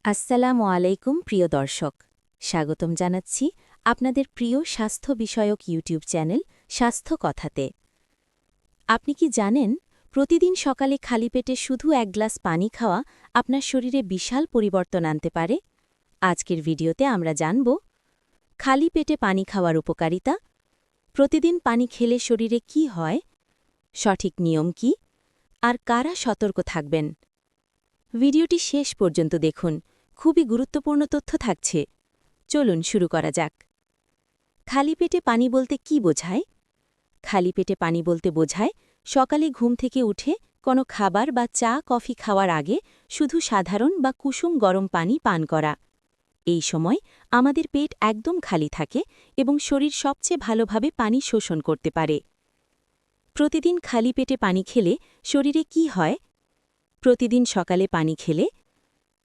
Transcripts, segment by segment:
আসসালামু আলাইকুম প্রিয় দর্শক, স্বাগতম জানাচ্ছি আপনাদের প্রিয় স্বাস্থ্য বিষয়ক ইউটিউব চ্যানেল স্বাস্থ্য কথাতে। আপনি কি জানেন, প্রতিদিন সকালে খালি পেটে শুধু এক গ্লাস পানি খাওয়া আপনার শরীরে বিশাল পরিবর্তন আনতে পারে? আজকের ভিডিওতে আমরা জানব খালি পেটে পানি খাওয়ার উপকারিতা, প্রতিদিন পানি খেলে শরীরে কি হয়, সঠিক নিয়ম কি, আর কারা সতর্ক থাকবেন। ভিডিওটি শেষ পর্যন্ত দেখুন, খুবই গুরুত্বপূর্ণ তথ্য থাকছে। চলুন শুরু করা যাক। খালি পেটে পানি বলতে কি বোঝায়? খালি পেটে পানি বলতে বোঝায় সকালে ঘুম থেকে উঠে কোনো খাবার বা চা কফি খাওয়ার আগে শুধু সাধারণ বা কুসুম গরম পানি পান করা। এই সময় আমাদের পেট একদম খালি থাকে এবং শরীর সবচেয়ে ভালোভাবে পানি শোষণ করতে পারে। প্রতিদিন খালি পেটে পানি খেলে শরীরে কি হয়? প্রতিদিন সকালে পানি খেলে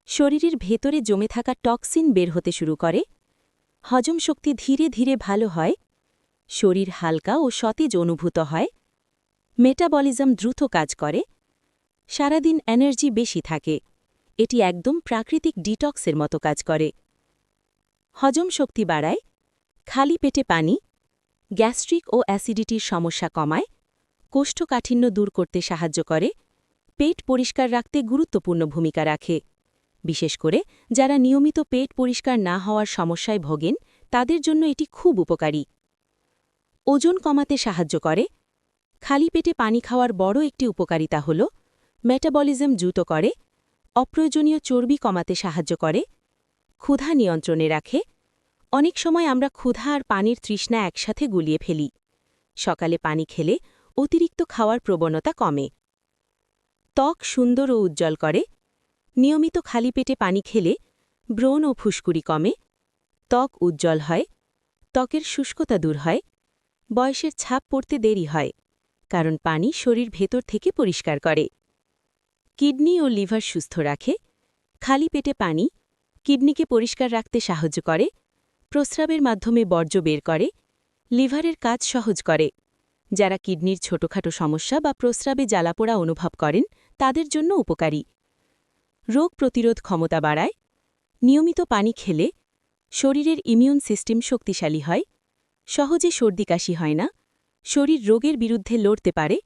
শরীরের ভেতরে জমে থাকা টক্সিন বের হতে শুরু করে, হজম শক্তি ধীরে ধীরে ভালো হয়, শরীর হালকা ও সতেজ অনুভূত হয়, মেটাবলিজম দ্রুত কাজ করে, সারাদিন এনার্জি বেশি থাকে। এটি একদম প্রাকৃতিক ডিটক্সের মতো কাজ করে। হজম শক্তি বাড়ায়, খালি পেটে পানি গ্যাস্ট্রিক ও অ্যাসিডিটির সমস্যা কমায়, কোষ্ঠকাঠিন্য দূর করতে সাহায্য করে, পেট পরিষ্কার রাখতে গুরুত্বপূর্ণ ভূমিকা রাখে। বিশেষ করে যারা নিয়মিত পেট পরিষ্কার না হওয়ার সমস্যায় ভোগেন, তাদের জন্য এটি খুব উপকারী। ওজন কমাতে সাহায্য করে। খালি পেটে পানি খাওয়ার বড় একটি উপকারিতা হল মেটাবলিজম দ্রুত করে, অপ্রয়োজনীয় চর্বি কমাতে সাহায্য করে, ক্ষুধা নিয়ন্ত্রণে রাখে। অনেক সময় আমরা ক্ষুধা আর পানির তৃষ্ণা একসাথে গুলিয়ে ফেলি। সকালে পানি খেলে অতিরিক্ত খাওয়ার প্রবণতা কমে। ত্বক সুন্দর ও উজ্জ্বল করে। নিয়মিত খালি পেটে পানি খেলে ব্রণ ও ফুসকুড়ি কমে, ত্বক উজ্জ্বল হয়, ত্বকের শুষ্কতা দূর হয়, বয়সের ছাপ পড়তে দেরি হয়, কারণ পানি শরীর ভেতর থেকে পরিষ্কার করে। কিডনি ও লিভার সুস্থ রাখে। খালি পেটে পানি কিডনিকে পরিষ্কার রাখতে সাহায্য করে, প্রস্রাবের মাধ্যমে বর্জ্য বের করে, লিভারের কাজ সহজ করে। যারা কিডনির ছোটখাটো সমস্যা বা প্রস্রাবে জ্বালাপোড়া অনুভব করেন, তাদের জন্য উপকারী। রোগ প্রতিরোধ ক্ষমতা বাড়ায়। নিয়মিত পানি খেলে শরীরের ইমিউন সিস্টেম শক্তিশালী হয়, সহজে সর্দি কাশি হয় না, শরীর রোগের বিরুদ্ধে লড়তে পারে।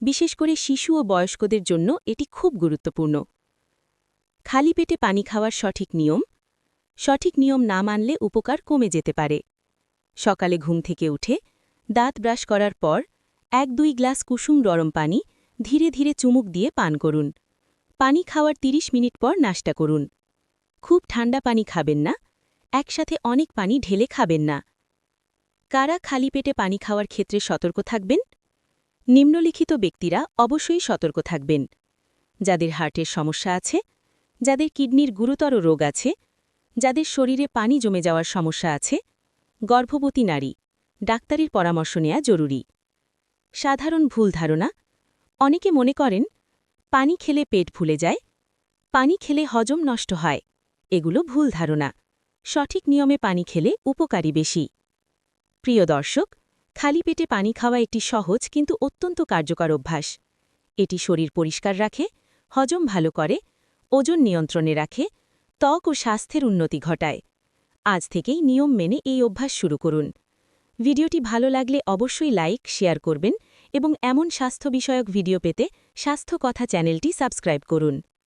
বিশেষ করে শিশু ও বয়স্কদের জন্য এটি খুব গুরুত্বপূর্ণ। খালি পেটে পানি খাওয়ার সঠিক নিয়ম না মানলে উপকার কমে যেতে পারে। সকালে ঘুম থেকে উঠে দাঁত ব্রাশ করার পর 1-2 গ্লাস কুসুম গরম পানি ধীরে ধীরে চুমুক দিয়ে পান করুন। পানি খাওয়ার 30 মিনিট পর নাস্তা করুন। খুব ঠান্ডা পানি খাবেন না, একসাথে অনেক পানি ঢেলে খাবেন না। কারা খালি পেটে পানি খাওয়ার ক্ষেত্রে সতর্ক থাকবেন? নিম্নলিখিত ব্যক্তিরা অবশ্যই সতর্ক থাকবেন: যাদের হার্টের সমস্যা আছে, যাদের কিডনির গুরুতর রোগ আছে, যাদের শরীরে পানি জমে যাওয়ার সমস্যা আছে, গর্ভবতী নারী। ডাক্তারের পরামর্শ নেওয়া জরুরি। সাধারণ ভুল ধারণা: অনেকে মনে করেন পানি খেলে পেট ফুলে যায়, পানি খেলে হজম নষ্ট হয়। এগুলো ভুল ধারণা। সঠিক নিয়মে পানি খেলে উপকারী বেশি। প্রিয় দর্শক, খালি পেটে পানি খাওয়া একটি সহজ কিন্তু অত্যন্ত কার্যকর অভ্যাস। এটি শরীর পরিষ্কার রাখে, হজম ভালো করে, ওজন নিয়ন্ত্রণে রাখে, ত্বক ও স্বাস্থ্যের উন্নতি ঘটায়। আজ থেকেই নিয়ম মেনে এই অভ্যাস শুরু করুন। ভিডিওটি ভালো লাগলে অবশ্যই লাইক, শেয়ার করবেন এবং এমন স্বাস্থ্য বিষয়ক ভিডিও পেতে স্বাস্থ্য কথা চ্যানেলটি সাবস্ক্রাইব করুন।